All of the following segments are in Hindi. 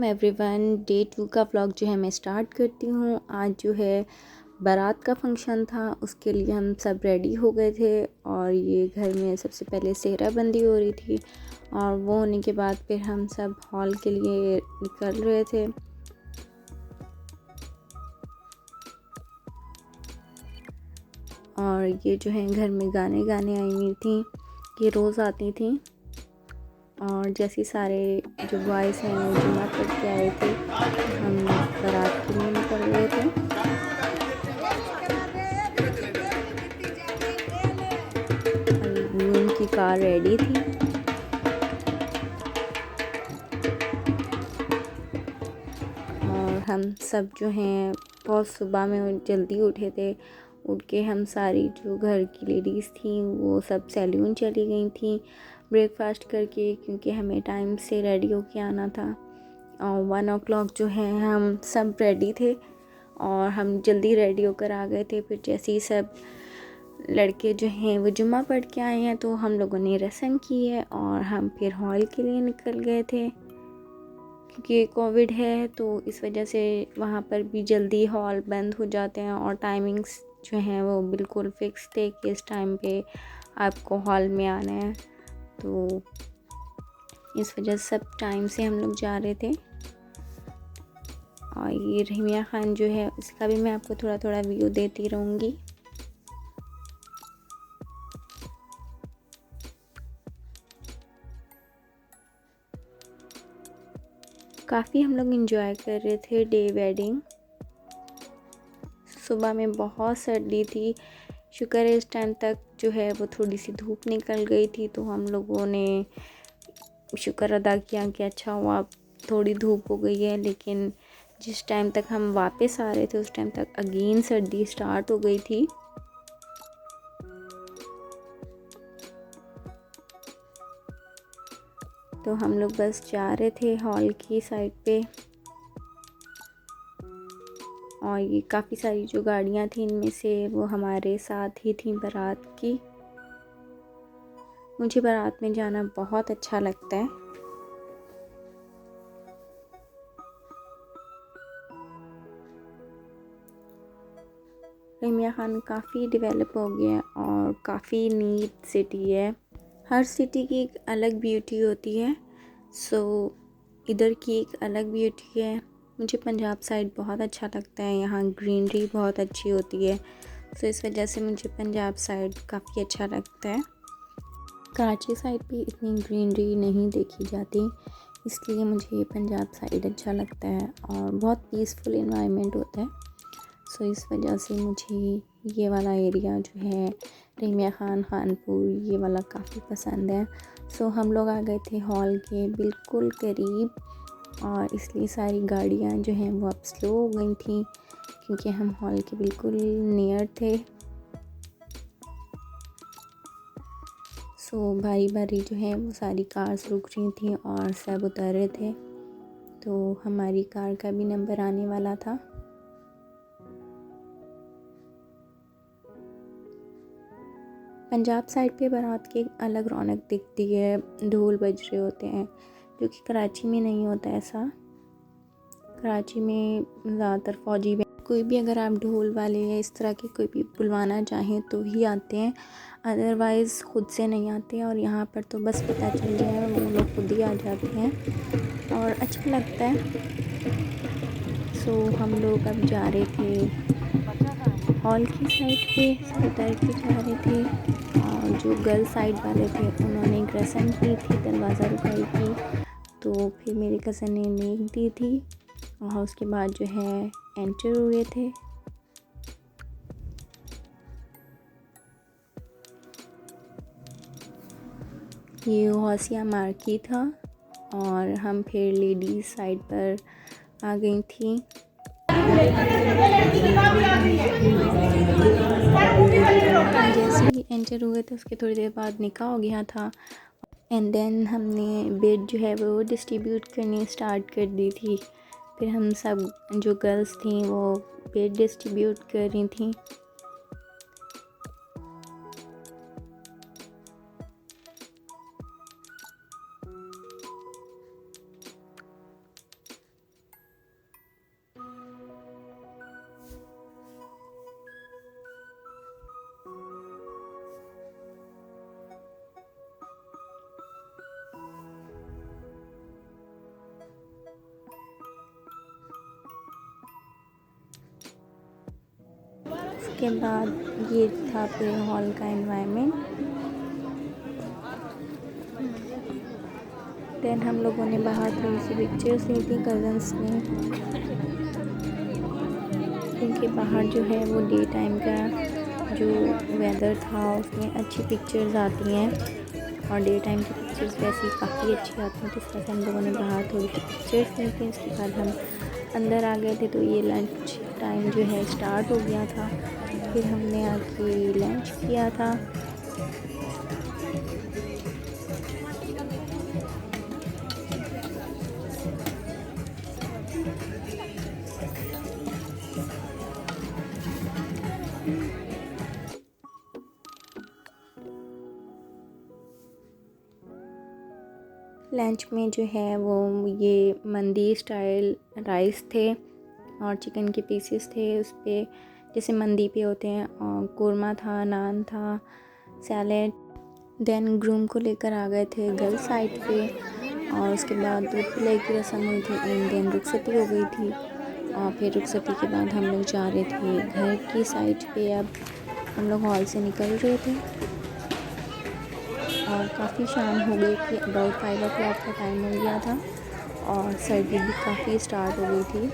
एवरीवन, डे 2 का व्लॉग जो है मैं स्टार्ट करती हूँ। आज जो है बारात का फंक्शन था, उसके लिए हम सब रेडी हो गए थे और ये घर में सबसे पहले सेहराबंदी हो रही थी और वो होने के बाद फिर हम सब हॉल के लिए निकल रहे थे। और ये जो है घर में गाने आई हुई थी, ये रोज़ आती थी और जैसे सारे जो बॉयज़ हैं वो जुम्मा पढ़ के आए थे, हम बारात के लिए निकल रहे थे। और उनकी कार रेडी थी और हम सब जो हैं बहुत सुबह में जल्दी उठे थे। उठ के हम सारी जो घर की लेडीज़ थी वो सब सैलून चली गई थी ब्रेकफास्ट करके, क्योंकि हमें टाइम से रेडी होके आना था। और 1 o'clock जो है हम सब रेडी थे और हम जल्दी रेडी होकर आ गए थे। फिर जैसे ही सब लड़के जो हैं वो जुम्मा पढ़ के आए हैं तो हम लोगों ने रस्म की है और हम फिर हॉल के लिए निकल गए थे। क्योंकि कोविड है तो इस वजह से वहाँ पर भी जल्दी हॉल बंद हो जाते हैं और टाइमिंग्स जो हैं वो बिल्कुल फ़िक्स थे कि इस टाइम पे आपको हॉल में आना है। तो इस वजह से सब टाइम से हम लोग जा रहे थे। और ये रहीमिया ख़ान जो है इसका भी मैं आपको थोड़ा थोड़ा व्यू देती रहूँगी। काफ़ी हम लोग इंजॉय कर रहे थे डे वेडिंग। सुबह में बहुत सर्दी थी, शुक्र है इस टाइम तक जो है वो थोड़ी सी धूप निकल गई थी, तो हम लोगों ने शुक्र अदा किया कि अच्छा हुआ थोड़ी धूप हो गई है। लेकिन जिस टाइम तक हम वापस आ रहे थे उस टाइम तक अगेन सर्दी स्टार्ट हो गई थी। तो हम लोग बस जा रहे थे हॉल की साइड पे और ये काफ़ी सारी जो गाड़ियाँ थी इनमें से वो हमारे साथ ही थी बारात की। मुझे बारात में जाना बहुत अच्छा लगता है। रहीमिया ख़ान काफ़ी डेवलप हो गया है और काफ़ी नीट सिटी है। हर सिटी की एक अलग ब्यूटी होती है, सो इधर की एक अलग ब्यूटी है। मुझे पंजाब साइड बहुत अच्छा लगता है, यहाँ ग्रीनरी बहुत अच्छी होती है, सो इस वजह से मुझे पंजाब साइड काफ़ी अच्छा लगता है। कराची साइड भी इतनी ग्रीनरी नहीं देखी जाती, इसलिए मुझे ये पंजाब साइड अच्छा लगता है और बहुत पीसफुल एनवायरनमेंट होता है। सो इस वजह से मुझे ये वाला एरिया जो है रहीमिया ख़ान खानपुर ये वाला काफ़ी पसंद है। सो हम लोग आ गए थे हॉल के बिल्कुल करीब और इसलिए सारी गाड़ियाँ जो हैं वो अब स्लो हो गई थी, क्योंकि हम हॉल के बिल्कुल नियर थे। सो बारी बारी जो है वो सारी कार्स रुक रही थी और सब उतर रहे थे, तो हमारी कार का भी नंबर आने वाला था। पंजाब साइड पे बारात की अलग रौनक दिखती है, ढोल बज रहे होते हैं, जो कि कराची में नहीं होता ऐसा। कराची में ज़्यादातर फ़ौजी कोई भी अगर आप ढोल वाले या इस तरह के कोई भी बुलवाना चाहें तो ही आते हैं, अदरवाइज़ ख़ुद से नहीं आते। और यहाँ पर तो बस पता चल जाए वो लोग खुद ही आ जाते हैं और अच्छा लगता है। सो हम लोग अब जा रहे थे हॉल की साइड पे उतर के जा रहे थे और जो गर्ल साइड वाले थे उन्होंने एक रस्म की थी दरवाज़ा रुकाई की, तो फिर मेरे कज़न ने नेक दी थी और उसके बाद जो है एंटर हुए थे। ये हौसिया मार्की था और हम फिर लेडीज़ साइड पर आ गई थी। जैसे ही एंटर हुए थे उसके थोड़ी देर बाद निकाह हो गया था एंड देन हमने बेड जो है वो डिस्ट्रीब्यूट करनी स्टार्ट कर दी थी। फिर हम सब जो गर्ल्स थी वो बेड डिस्ट्रीब्यूट कर रही थी। उसके बाद ये था पूरे हॉल का एनवायरनमेंट। देन हम लोगों ने बाहर थोड़ी सी पिक्चर्स ली थी कज़न्स ने, क्योंकि बाहर जो है वो डे टाइम का जो वेदर था उसमें अच्छी पिक्चर्स आती हैं और डे टाइम की पिक्चर्स वैसे ही काफ़ी अच्छी आती हैं। तो इस वजह से हम लोगों ने बाहर थोड़ी सी पिक्चर्स ली थी। उसके बाद हम अंदर आ गए थे, तो ये लंच टाइम जो है स्टार्ट हो गया था। फिर हमने आके लंच किया था। लंच में जो है वो ये मंदी स्टाइल राइस थे और चिकन के पीसेस थे उस पर, जैसे मंदी पे होते हैं, और कोरमा था, नान था, सैलेड। देन ग्रूम को लेकर आ गए थे गर्ल साइड पे, और उसके बाद दूध पिलाई की रस्म हुई थी एंड देन रुखसती हो गई थी। और फिर रुखसती के बाद हम लोग जा रहे थे घर की साइड पे। अब हम लोग हॉल से निकल रहे थे और काफ़ी शाम हो गई थी, अबाउट 5 o'clock का टाइम हो गया था और सर्दी भी काफ़ी स्टार्ट हो गई थी।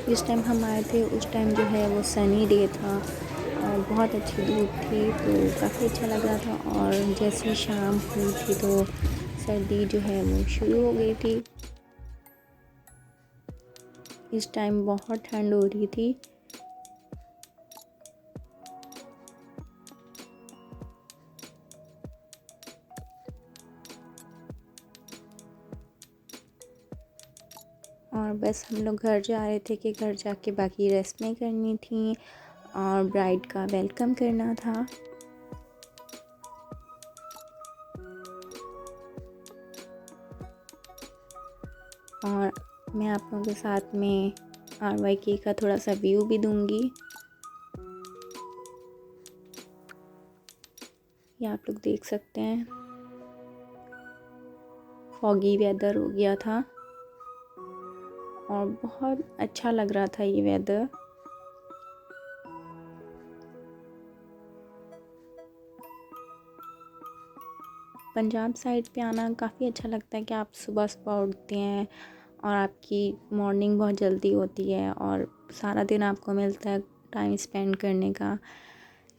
जिस टाइम हम आए थे उस टाइम जो है वो सनी डे था और बहुत अच्छी धूप थी, तो काफ़ी अच्छा लग रहा था। और जैसी शाम हुई थी तो सर्दी जो है वो शुरू हो गई थी। इस टाइम बहुत ठंड हो रही थी। और बस हम लोग घर जा रहे थे कि घर जाके बाकी रस्में करनी थी और ब्राइड का वेलकम करना था। और मैं आप लोगों के साथ में RYK का थोड़ा सा व्यू भी दूंगी। ये आप लोग देख सकते हैं, फॉगी वेदर हो गया था और बहुत अच्छा लग रहा था ये वेदर। पंजाब साइड पे आना काफ़ी अच्छा लगता है कि आप सुबह सुबह उठते हैं और आपकी मॉर्निंग बहुत जल्दी होती है और सारा दिन आपको मिलता है टाइम स्पेंड करने का,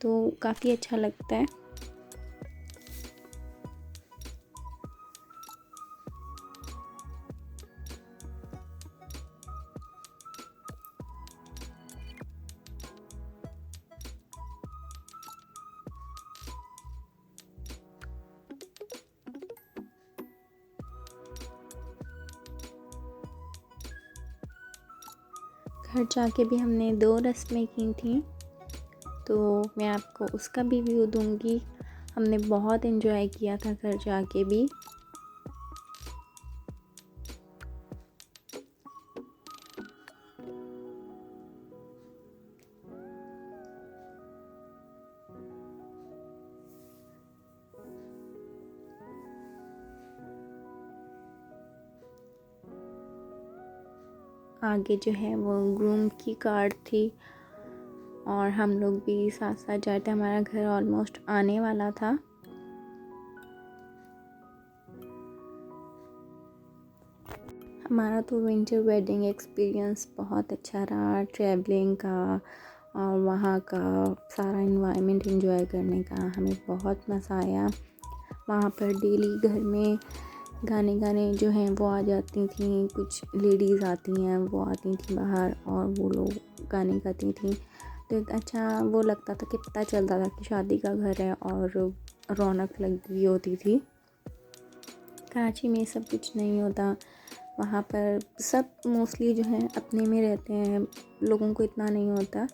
तो काफ़ी अच्छा लगता है। घर जाके भी हमने 2 रस्में की थी, तो मैं आपको उसका भी व्यू दूंगी। हमने बहुत एंजॉय किया था घर जाके भी। आगे जो है वो ग्रूम की कार थी और हम लोग भी साथ साथ जाते, हमारा घर ऑलमोस्ट आने वाला था। हमारा तो विंटर वेडिंग एक्सपीरियंस बहुत अच्छा रहा, ट्रैवलिंग का और वहाँ का सारा इन्वायरमेंट एंजॉय करने का हमें बहुत मज़ा आया। वहाँ पर डेली घर में गाने जो हैं वो आ जाती थी, कुछ लेडीज़ आती हैं वो आती थी बाहर और वो लोग गाने गाती थी, तो एक अच्छा वो लगता था कि पता चलता था कि शादी का घर है और रौनक लगी होती थी। कराची में सब कुछ नहीं होता, वहाँ पर सब मोस्टली जो है अपने में रहते हैं, लोगों को इतना नहीं होता।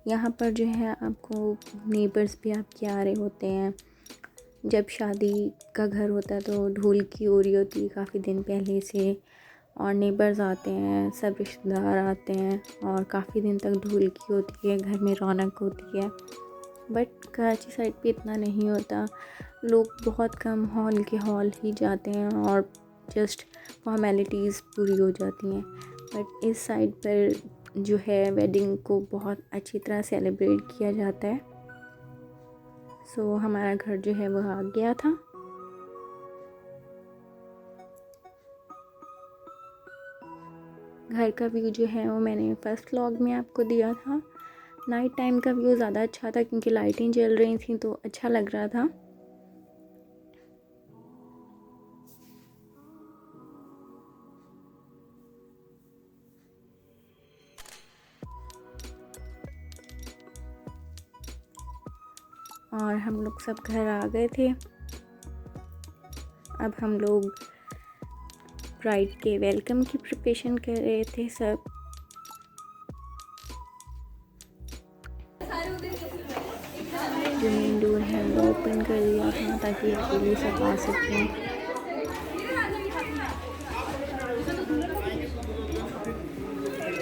यहाँ पर जो है आपको नेबर्स भी आपके आ रहे होते हैं। जब शादी का घर होता है तो ढोल की हो रही होती है काफ़ी दिन पहले से, और नेबर्स आते हैं, सब रिश्तेदार आते हैं और काफ़ी दिन तक ढोल की होती है, घर में रौनक होती है। बट कराची साइड पे इतना नहीं होता, लोग बहुत कम हॉल के हॉल ही जाते हैं और जस्ट फॉर्मेलिटीज़ पूरी हो जाती हैं। बट इस साइड पर जो है वेडिंग को बहुत अच्छी तरह सेलिब्रेट किया जाता है। सो हमारा घर जो है वो आ गया था। घर का व्यू जो है वो मैंने फर्स्ट व्लॉग में आपको दिया था। नाइट टाइम का व्यू ज़्यादा अच्छा था क्योंकि लाइटें जल रही थी तो अच्छा लग रहा था। और हम लोग सब घर आ गए थे। अब हम लोग ब्राइड के वेलकम की प्रिपरेशन कर रहे थे सब। जो मेन डोर है वो ओपन कर दिया था ताकि अकेले सब आ सकें।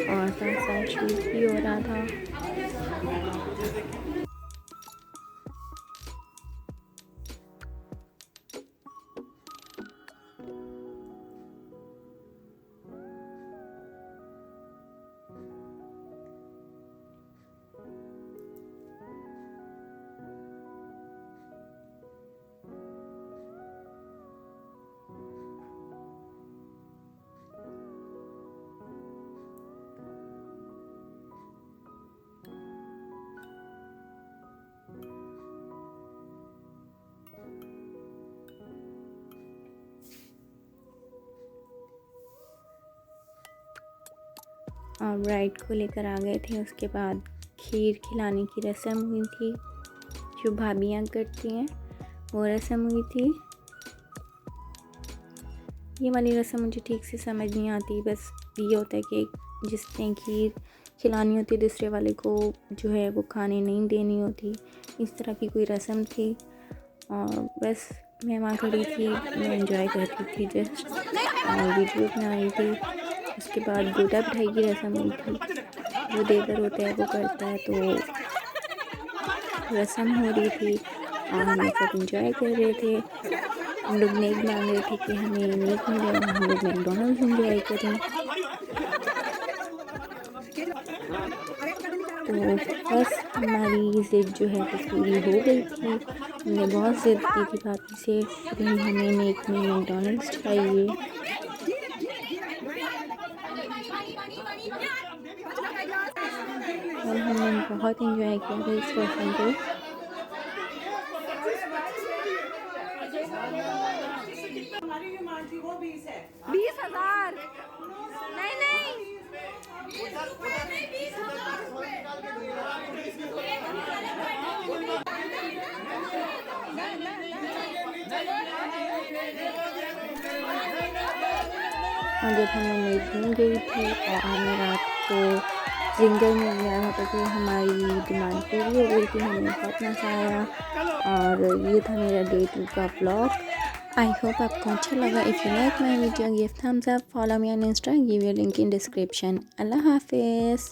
और साथ साथ शूट भी हो रहा था। और ब्राइड को लेकर आ गए थे। उसके बाद खीर खिलाने की रस्म हुई थी, जो भाभियाँ करती हैं वो रस्म हुई थी। ये वाली रस्म मुझे ठीक से समझ नहीं आती, बस ये होता है कि जिसने खीर खिलानी होती है दूसरे वाले को जो है वो खाने नहीं देनी होती, इस तरह की कोई रस्म थी। और बस मैं वहाँ खड़ी थी, मैं एंजॉय करती थी जस्ट, और वीडियो बना रही थी। उसके बाद गोटा मिठाई की रस्म हुई थी, जो देवर होता है वो करता है, तो रस्म हो रही थी और हम लोग सब इंजॉय कर रहे थे। हम लोग नेक मांग रहे थे कि हमें नेक मिले और हम लोग मैकडोनल्ड्स इंजॉय करें। तो बस हमारी ज़िद जो है वो पूरी हो गई थी। हमने बहुत ज़िद की थी भाभी से कि हमें नेक में मैकडोनल्ड्स चाहिए। और हमने बहुत इंजॉय किया था इस रस्म को। वो 20,000 नहीं नहीं और जब हम नेक में गई थी और हमने रात को जिंगर में गया था तो हमारी डिमांड पूरी हो गई थी। हमें बहुत मज़ा आया। और ये था मेरा डे 2 का व्लॉग। आई होप आपको अच्छा लगा। If you like my video give thumbs up, follow me on Insta, give your link in description. अल्लाह हाफिज़।